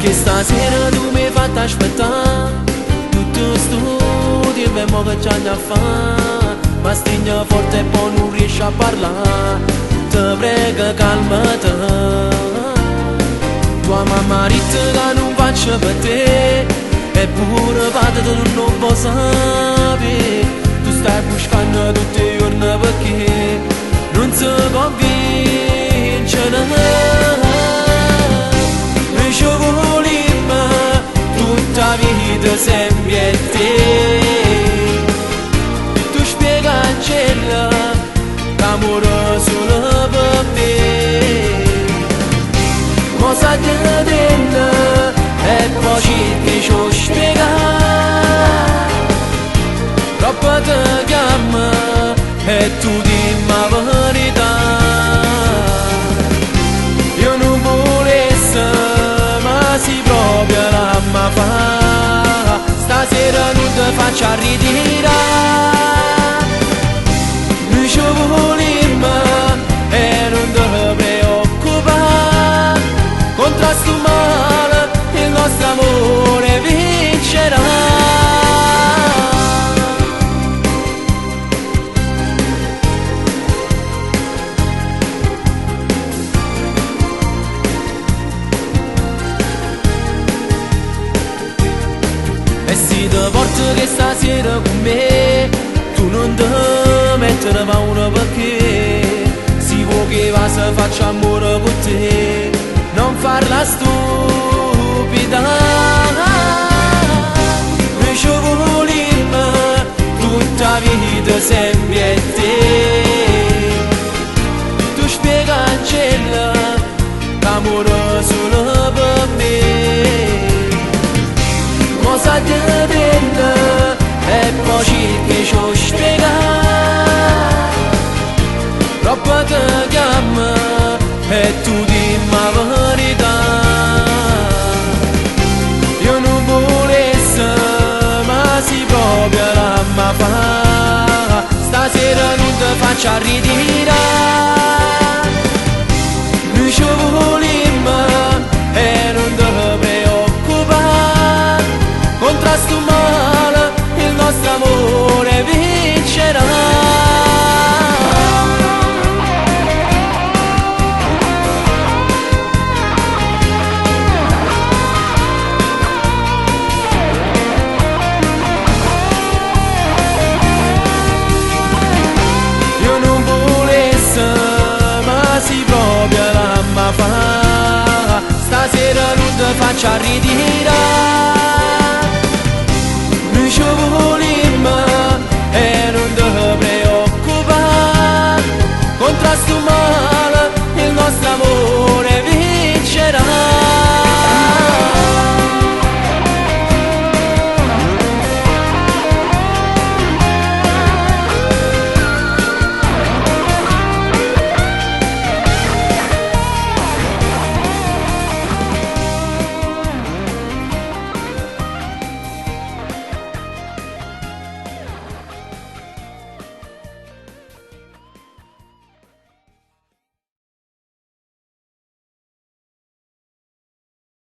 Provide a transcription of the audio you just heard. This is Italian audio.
Che stasera tu mi hai fatto aspettare, tutto studi e mo che c'hai da fare, ma stringi forte e poi non riesci a parlare, ti prego calmati. Tua mamma rita che non faccio per te, eppure vado tu non puoi sapere, tu stai buscando tutti i giorni perché non si convince. Ci volimmo tutta vita sempre a te, tu spiega al cielo l'amore solo per me. Cosa ti dentro e poi ci ho spiegato, troppo ti chiamo e tu dimmi la verità. Io non volessi si proprio la ma fa, stasera non ti faccio ritirare. Noi ci volimmo e non ti preoccupare, contro sto male il nostro amore vincerà. E se ti porto che stasera con me, tu non ti mettere paura perché si vuole che va se faccia amore con te, non farla stupida. Noi ci volimmo tutta vita sempre a te, tu spiega al cielo l'amore solo per me. Cosa ti dentro e poi ci ho spiegato, troppo ti chiamo e tu dimmi la verità. Io non volessi ma si proprio la ma fa, stasera non ti faccio ritirare. Noi ci volimmo e non ti preoccupare, contro sto male il nostro amore vincerà. Io non volessi ma si proprio la ma fa, stasera non ti faccio ridere.